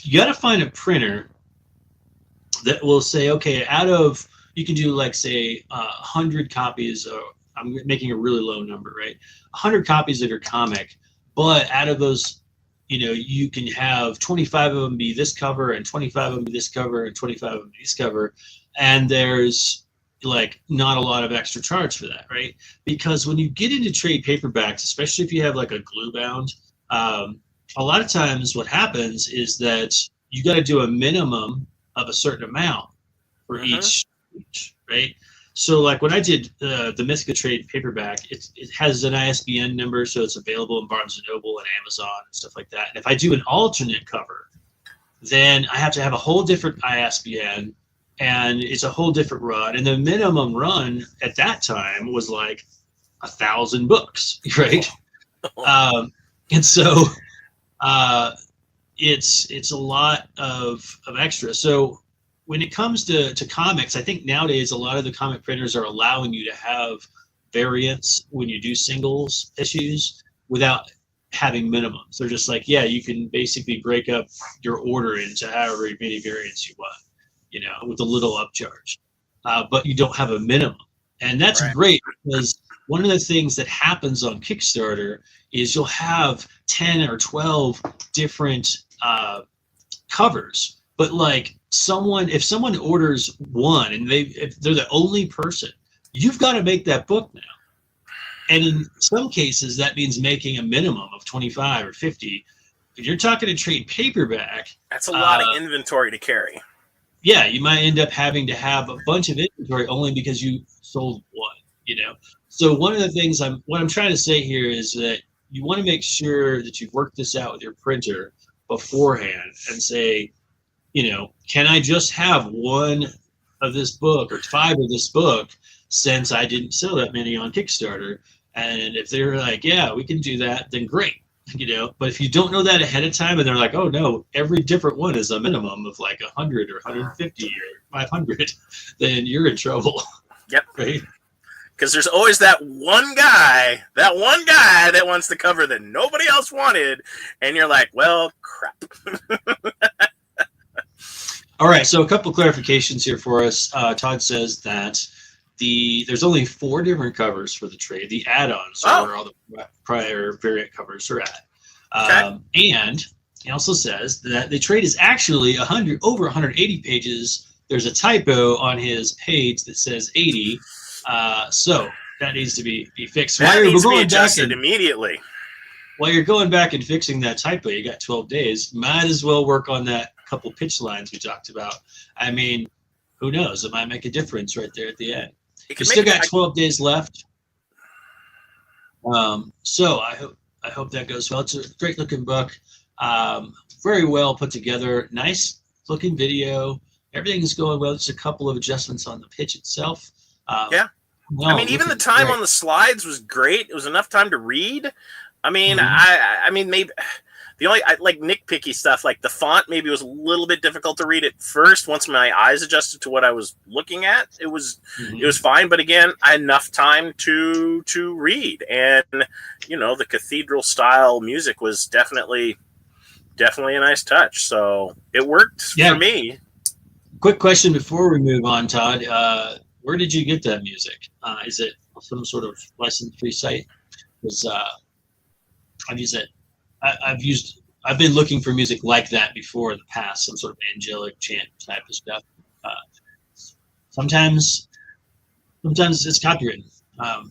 you got to find a printer that will say, okay, you can do like say 100 copies, or I'm making a really low number, right? 100 copies of your comic, but out of those, you can have 25 of them be this cover, and 25 of them be this cover, and 25 of them be this cover, and there's like not a lot of extra charge for that, right? Because when you get into trade paperbacks, especially if you have like a glue bound, a lot of times what happens is that you got to do a minimum of a certain amount for each, right? So like when I did the Mythica trade paperback, it has an ISBN number, so it's available in Barnes & Noble and Amazon and stuff like that. And if I do an alternate cover, then I have to have a whole different ISBN, and it's a whole different run. And the minimum run at that time was like 1,000 books, right? And so it's a lot of extra. So when it comes to comics, I think nowadays a lot of the comic printers are allowing you to have variants when you do singles issues without having minimums. They're just like, yeah, you can basically break up your order into however many variants you want, with a little upcharge. But you don't have a minimum. And that's great, because one of the things that happens on Kickstarter is you'll have 10 or 12 different covers. But like if someone orders one and if they're the only person, you've got to make that book now. And in some cases, that means making a minimum of 25 or 50. If you're talking a trade paperback, that's a lot of inventory to carry. yeah, you might end up having to have a bunch of inventory only because you sold one, So one of the things what I'm trying to say here is that you want to make sure that you've worked this out with your printer beforehand and say, can I just have one of this book or 5 of this book since I didn't sell that many on Kickstarter? And if they're like, yeah, we can do that, then great. But if you don't know that ahead of time and they're like, oh no, every different one is a minimum of like 100 or 150 or 500, then you're in trouble. Yep. Right? Because there's always that one guy that wants the cover that nobody else wanted, and you're like, well, crap. All right, so a couple clarifications here for us. Todd says that there's only 4 different covers for the trade. The add-ons are where all the prior variant covers are at. And he also says that the trade is actually over 180 pages. There's a typo on his page that says 80. So that needs to be fixed. That needs to be adjusted immediately. While you're going back and fixing that typo, you got 12 days. Might as well work on that couple pitch lines we talked about. I mean, who knows? It might make a difference right there at the end. You still got 12 days left. So I hope that goes well. It's a great looking book. Very well put together. Nice looking video. Everything's going well. Just a couple of adjustments on the pitch itself. Yeah. No, I mean, even the time great on the slides was great. It was enough time to read. I mean, I mean, maybe the only like nitpicky stuff, like the font, maybe was a little bit difficult to read at first. Once my eyes adjusted to what I was looking at, it was fine. But again, I had enough time to read, and the cathedral style music was definitely a nice touch. So it worked for me. Quick question before we move on, Todd. Where did you get that music? Is it some sort of license-free site? Because I've been looking for music like that before in the past, some sort of angelic chant type of stuff. Sometimes it's copyrighted. All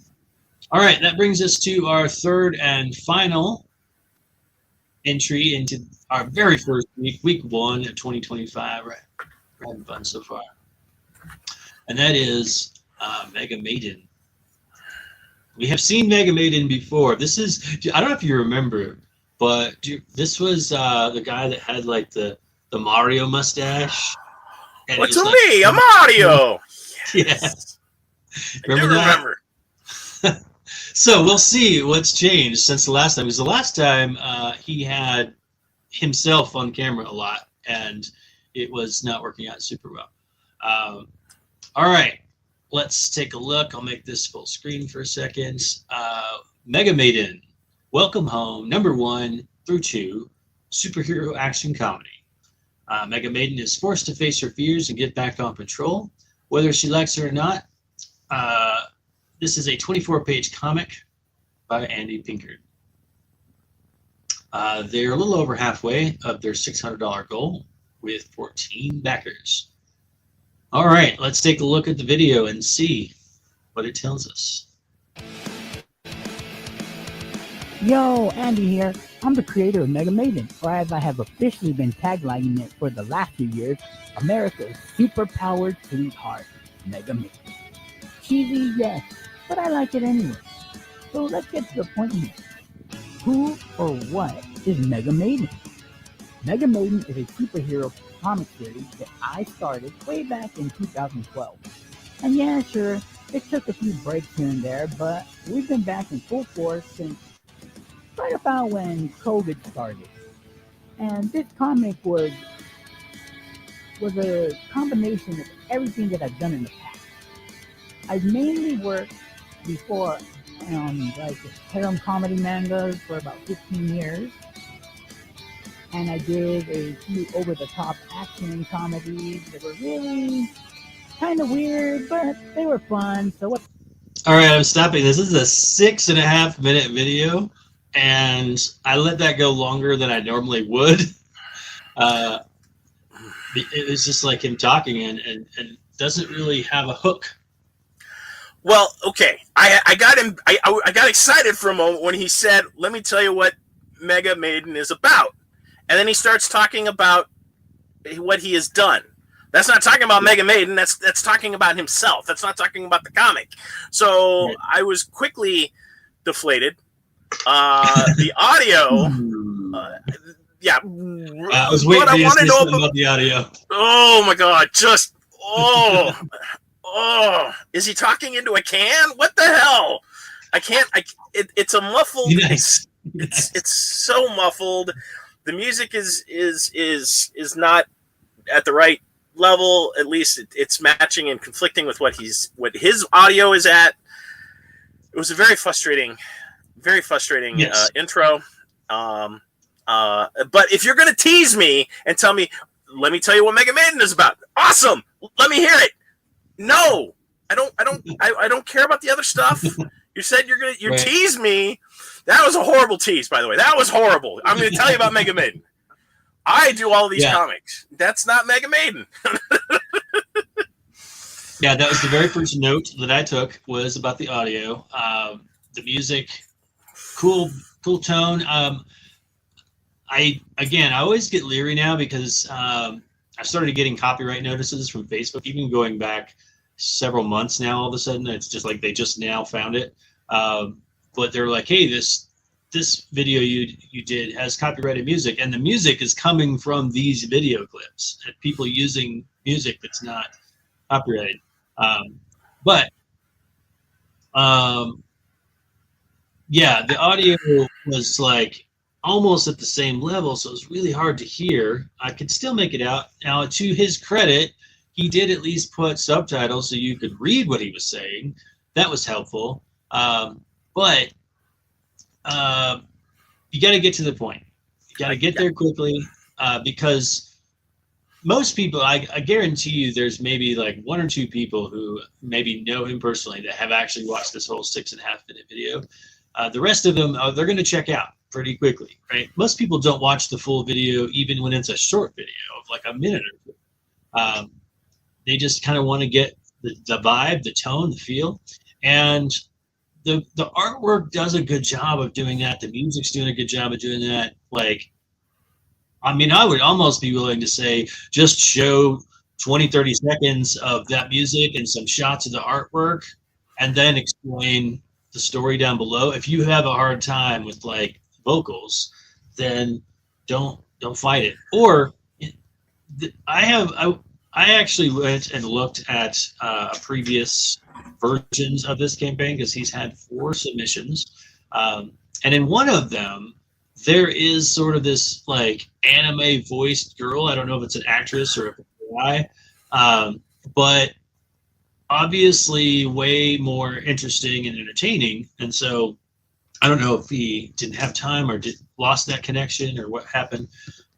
right, that brings us to our third and final entry into our very first week 1 of 2025. Right, we're having fun so far. And that is Mega Maiden. We have seen Mega Maiden before. This is, I don't know if you remember, but this was the guy that had like the Mario mustache. What's a me? A Mario! Yes. Remember that? So we'll see what's changed since the last time. Because the last time he had himself on camera a lot, and it was not working out super well. All right, let's take a look. I'll make this full screen for a second. Mega Maiden, Welcome Home, number 1 through 2, superhero action comedy. Mega Maiden is forced to face her fears and get back on patrol, whether she likes it or not. This is a 24-page comic by Andy Pinkard. They're a little over halfway of their $600 goal with 14 backers. All right, let's take a look at the video and see what it tells us. Yo, Andy here. I'm the creator of Mega Maiden, or as I have officially been taglining it for the last few years, America's super-powered sweetheart, Mega Maiden. Cheesy, yes, but I like it anyway. So let's get to the point here. Who or what is Mega Maiden? Mega Maiden is a superhero comic series that I started way back in 2012. And yeah, sure, it took a few breaks here and there, but we've been back in full force since right about when COVID started. And this comic was a combination of everything that I've done in the past. I've mainly worked before on like harem comedy mangas for about 15 years. And I did a few over-the-top action comedies that were really kind of weird, but they were fun. So what? All right, I'm stopping. This is a 6.5-minute video, and I let that go longer than I normally would. It was just like him talking and doesn't really have a hook. Well, okay. I got him. I got excited for a moment when he said, "Let me tell you what Mega Maiden is about," and then he starts talking about what he has done. That's not talking about Mega Maiden. That's talking about himself. That's not talking about the comic. So Right. I was quickly deflated. The audio, yeah. I was waiting for you to say something about the audio. Oh my god! Just is he talking into a can? What the hell? I can't. It's a muffled. Yes. It's so muffled. The music is not at the right level. At least it's matching and conflicting with what his audio is at. It was a very frustrating Yes. intro. But if you're gonna tease me and tell me, let me tell you what Mega Maiden is about. Awesome. Let me hear it. No, I don't care about the other stuff. You said you Right. tease me. That was a horrible tease, by the way. That was horrible. I'm going to tell you about Mega Maiden. I do all of these comics. That's not Mega Maiden. Yeah, that was the very first note that I took was about the audio. The music, cool tone. I always get leery now because I started getting copyright notices from Facebook, even going back several months now. All of a sudden, it's just like they just now found it. But they're like, hey, this video you did has copyrighted music, and the music is coming from these video clips and people using music that's not copyrighted. Yeah, the audio was like almost at the same level, so it was really hard to hear. I could still make it out. Now, to his credit, he did at least put subtitles so you could read what he was saying. That was helpful. But you got to get to the point. You got to get there quickly because most people, I guarantee you, there's maybe like one or two people who maybe know him personally that have actually watched this whole 6.5-minute video. The rest of them, they're going to check out pretty quickly, right? Most people don't watch the full video even when it's a short video of like a minute or two. They just kind of want to get the vibe, the tone, the feel. And the artwork does a good job of doing that. The music's doing a good job of doing that. Like, I mean, I would almost be willing to say just show 20, 30 seconds of that music and some shots of the artwork and then explain the story down below. If you have a hard time with like vocals, then don't fight it. Or I actually went and looked at previous versions of this campaign because he's had 4 submissions, and in one of them there is sort of this like anime voiced girl. I don't know if it's an actress or if it's a guy, but obviously way more interesting and entertaining. And so I don't know if he didn't have time or lost that connection or what happened,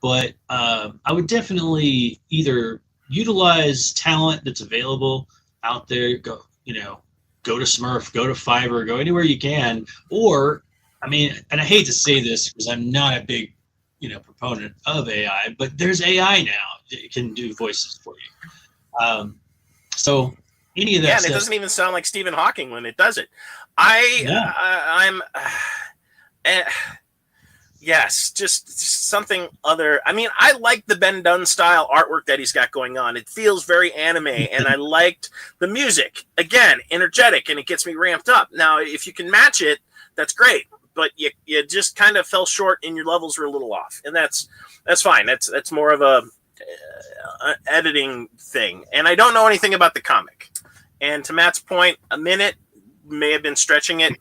but I would definitely either utilize talent that's available out there. Go to Smurf, go to Fiverr, go anywhere you can. Or, I mean, and I hate to say this because I'm not a big, proponent of AI, but there's AI now that can do voices for you. So any of that And stuff. it doesn't even sound like Stephen Hawking when it does it. Yes, just something other. I mean, I like the Ben Dunn style artwork that he's got going on. It feels very anime, and I liked the music. Again, energetic, and it gets me ramped up. Now, if you can match it, that's great. But you just kind of fell short, and your levels were a little off, and that's fine. That's more of a editing thing. And I don't know anything about the comic. And to Matt's point, a minute may have been stretching it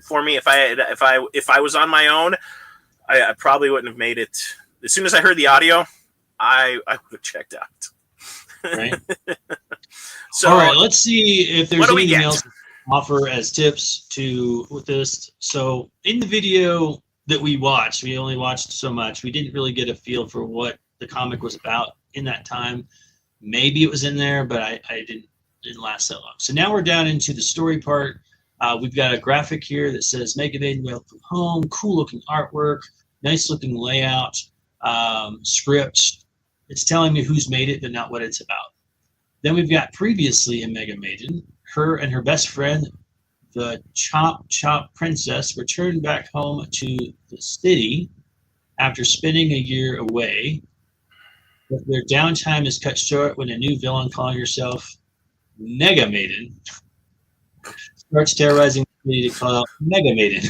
for me. If I was on my own, I probably wouldn't have made it. As soon as I heard the audio, I would have checked out. Right. So, all right, let's see if there's what do we anything get? else to offer as tips with this. So in the video that we watched, we only watched so much. We didn't really get a feel for what the comic was about in that time. Maybe it was in there, but I didn't last that long. So now we're down into the story part. We've got a graphic here that says Mega Maiden Welcome Home, cool looking artwork, nice looking layout, script. It's telling me who's made it, but not what it's about. Then we've got previously in Mega Maiden, her and her best friend, the Chop Chop Princess, returned back home to the city after spending a year away. But their downtime is cut short when a new villain calling herself Mega Maiden starts terrorizing the community to call out Mega Maiden.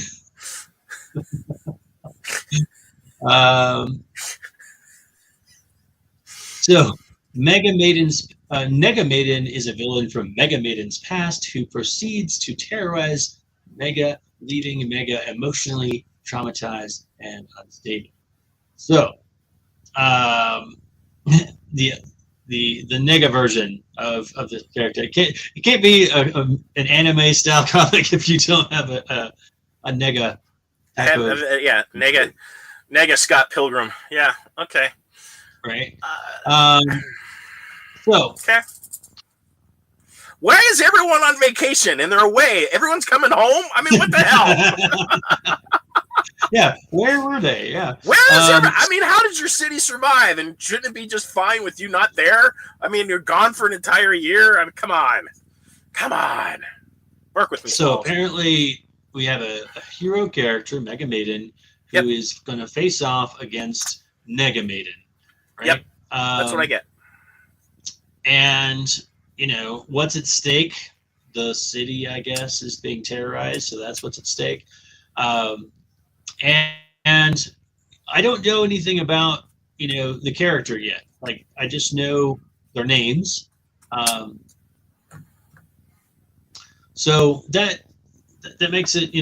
So Mega Maiden's Mega Maiden is a villain from Mega Maiden's past who proceeds to terrorize Mega, leaving Mega emotionally traumatized and unstable. So, the Nega version of this character. It can't be an anime style comic if you don't have a Nega. Nega Scott Pilgrim. Yeah, okay. Right. Okay. Why is everyone on vacation and they're away? Everyone's coming home? I mean, what the hell? Yeah, where were they? Yeah. Where is I mean, how did your city survive? And shouldn't it be just fine with you not there? I mean, you're gone for an entire year. I mean, come on. Work with me. So apparently we have a hero character, Mega Maiden, who is going to face off against Nega Maiden. Right? Yep. That's what I get. And, what's at stake? The city, I guess, is being terrorized. So that's what's at stake. And I don't know anything about, the character yet. Like, I just know their names. So that makes it,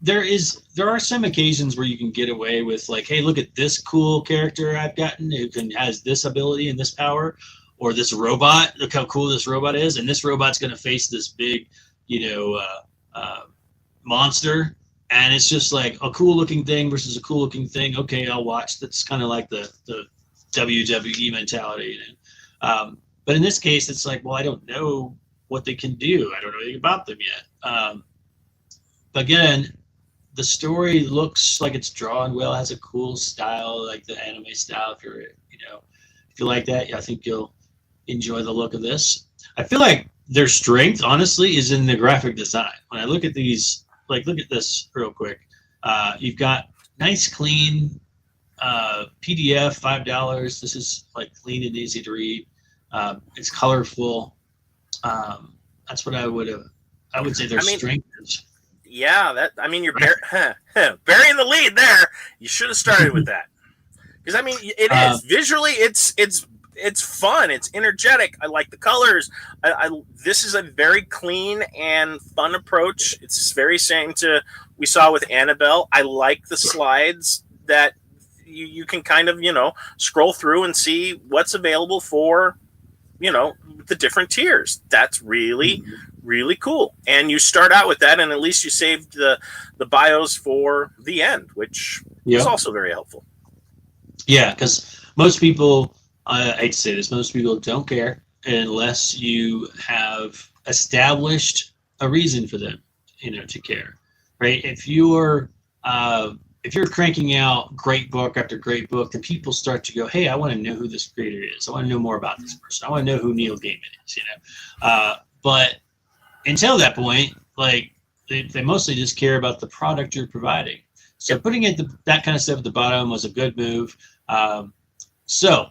there are some occasions where you can get away with like, hey, look at this cool character I've gotten who has this ability and this power, or this robot. Look how cool this robot is, and this robot's going to face this big, monster. And it's just like a cool looking thing versus a cool looking thing. Okay, I'll watch. That's kind of like the WWE mentality. But in this case, it's like, well, I don't know what they can do. I don't know anything about them yet. But again, the story looks like it's drawn well, has a cool style, like the anime style. If you're, if you like that, I think you'll enjoy the look of this. I feel like their strength, honestly, is in the graphic design. When I look at these, look at this real quick. You've got nice, clean PDF, $5. This is like clean and easy to read. It's colorful. That's what I would say their strength is. Yeah, you're burying the lead there. You should have started with that. Because it is visually, it's fun. It's energetic. I like the colors. This is a very clean and fun approach. It's very same to we saw with Annabelle. I like the slides that you can kind of scroll through and see what's available for the different tiers. That's really really cool. And you start out with that, and at least you saved the bios for the end, which is also very helpful. Yeah, because most people, I hate to say this, most people don't care unless you have established a reason for them, to care, right? If you're cranking out great book after great book, then people start to go, hey, I want to know who this creator is. I want to know more about this person. I want to know who Neil Gaiman is, But until that point, they mostly just care about the product you're providing. So putting that kind of stuff at the bottom was a good move. So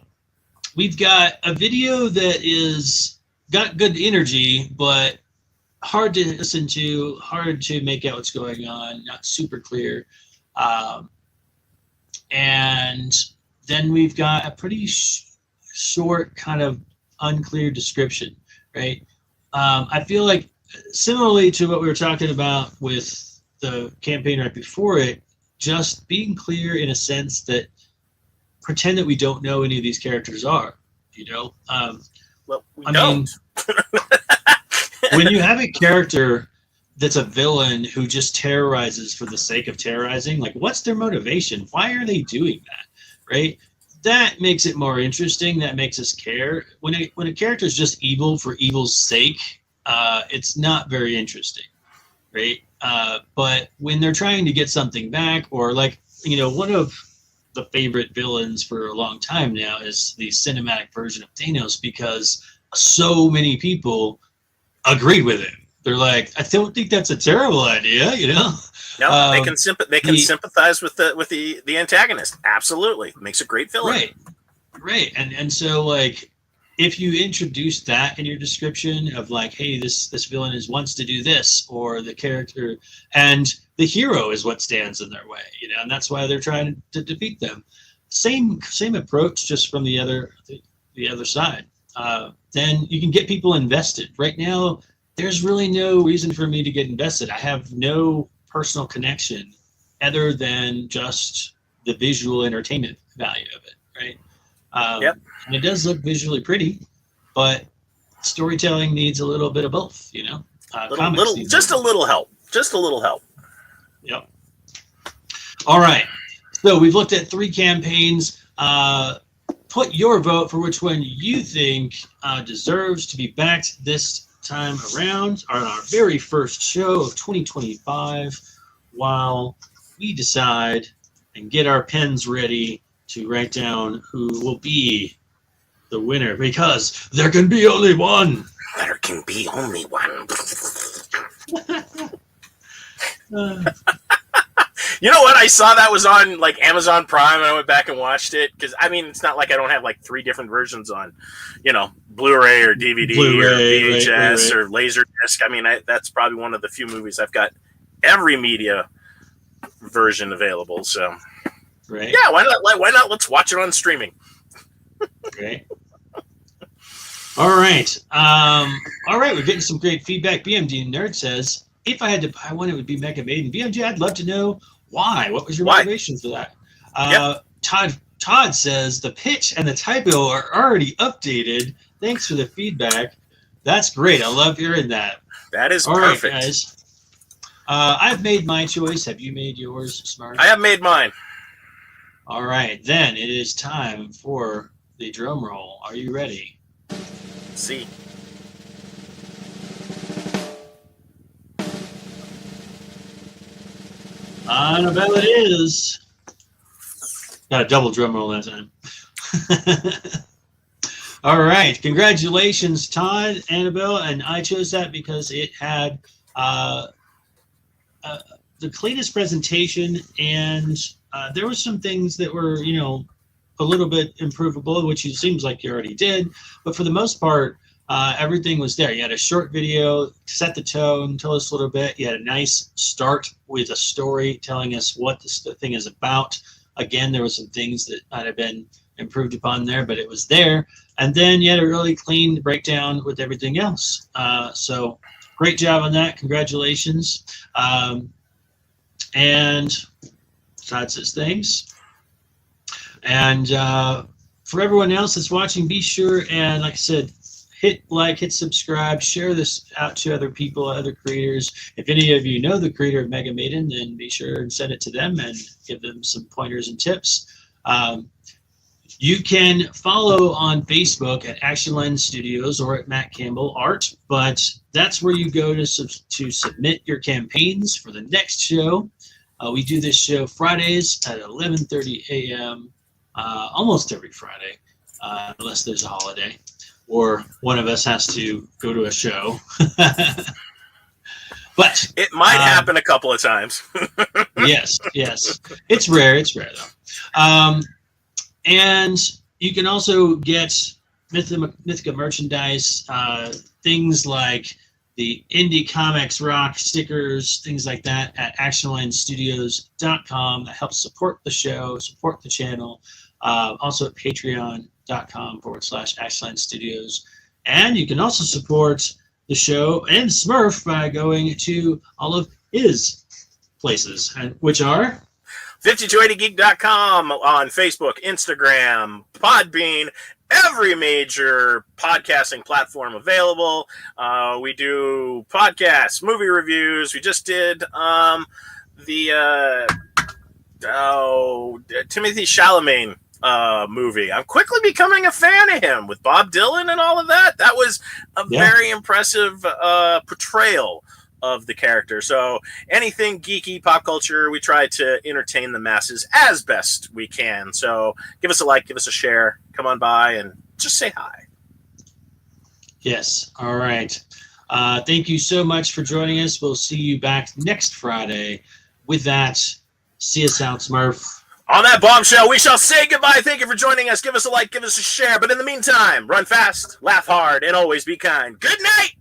we've got a video that is got good energy, but hard to listen to, hard to make out what's going on, not super clear. And then we've got a pretty short, kind of unclear description, right? I feel like similarly to what we were talking about with the campaign right before it, just being clear in a sense that pretend that we don't know any of these characters are, Well, we don't. When you have a character that's a villain who just terrorizes for the sake of terrorizing, what's their motivation? Why are they doing that, right? That makes it more interesting. That makes us care. When a character is just evil for evil's sake, it's not very interesting, right? But when they're trying to get something back, or one of the favorite villains for a long time now is the cinematic version of Thanos, because so many people agreed with him. They're like, I don't think that's a terrible idea, No, they can sympathize with the antagonist. Absolutely, makes a great villain. Right. Right. And so like if you introduce that in your description of like, hey, this villain wants to do this, or the character and the hero is what stands in their way, and that's why they're trying to defeat them. Same approach, just from the other side. Then you can get people invested. Right now, there's really no reason for me to get invested. I have no personal connection other than just the visual entertainment value of it, right? Yep. And it does look visually pretty, but storytelling needs a little bit of both, Just a little help. Yep. All right. So we've looked at 3 campaigns. Put your vote for which one you think deserves to be backed this time around on our very first show of 2025, while we decide and get our pens ready to write down who will be the winner, because there can be only one. There can be only one. You know what? I saw that was on like Amazon Prime, and I went back and watched it because it's not like I don't have like 3 different versions on, Blu-ray or DVD or VHS or Laserdisc. That's probably one of the few movies I've got every media version available. So, right? Yeah, why not? Let's watch it on streaming. Great. All right. We're getting some great feedback. BMD Nerd says, if I had to buy one, it would be Mega Maiden. BMG, I'd love to know why. What was your motivation for that? Yep. Todd says, the pitch and the typo are already updated. Thanks for the feedback. That's great. I love hearing that. That is all perfect. Right, guys. I've made my choice. Have you made yours, Smart? I have made mine. All right. Then it is time for the drum roll. Are you ready? Let's see. Annabelle it is. Got a double drum roll that time. All right. Congratulations, Todd, Annabelle. And I chose that because it had the cleanest presentation, and there were some things that were, a little bit improvable, which it seems like you already did. But for the most part, everything was there. You had a short video, set the tone, tell us a little bit. You had a nice start with a story telling us what the thing is about. Again, there were some things that might have been improved upon there, but it was there. And then you had a really clean breakdown with everything else. So great job on that. Congratulations. And Todd says thanks. And for everyone else that's watching, be sure and, like I said, hit like, hit subscribe, share this out to other people, other creators. If any of you know the creator of Mega Maiden, then be sure and send it to them and give them some pointers and tips. You can follow on Facebook at Action Line Studios or at Matt Campbell Art, but that's where you go to submit your campaigns for the next show. We do this show Fridays at 11:30 a.m. Almost every Friday, unless there's a holiday or one of us has to go to a show. But it might happen a couple of times. yes. It's rare though. And you can also get Mythica merchandise, things like the Indie Comics Rock stickers, things like that at actionlinestudios.com. That helps support the show, support the channel. Also at patreon.com/Action Studios. And you can also support the show and Smurf by going to all of his places, which are 5280geek.com on Facebook, Instagram, Podbean, every major podcasting platform available. We do podcasts, movie reviews. We just did Timothy Chalamet movie. I'm quickly becoming a fan of him with Bob Dylan and all of that. That was a very impressive portrayal of the character. So anything geeky, pop culture, we try to entertain the masses as best we can. So give us a like, give us a share, come on by and just say hi. Yes. All right. Thank you so much for joining us. We'll see you back next Friday. With that, see us out, Smurf. On that bombshell, we shall say goodbye. Thank you for joining us. Give us a like, give us a share. But in the meantime, run fast, laugh hard, and always be kind. Good night!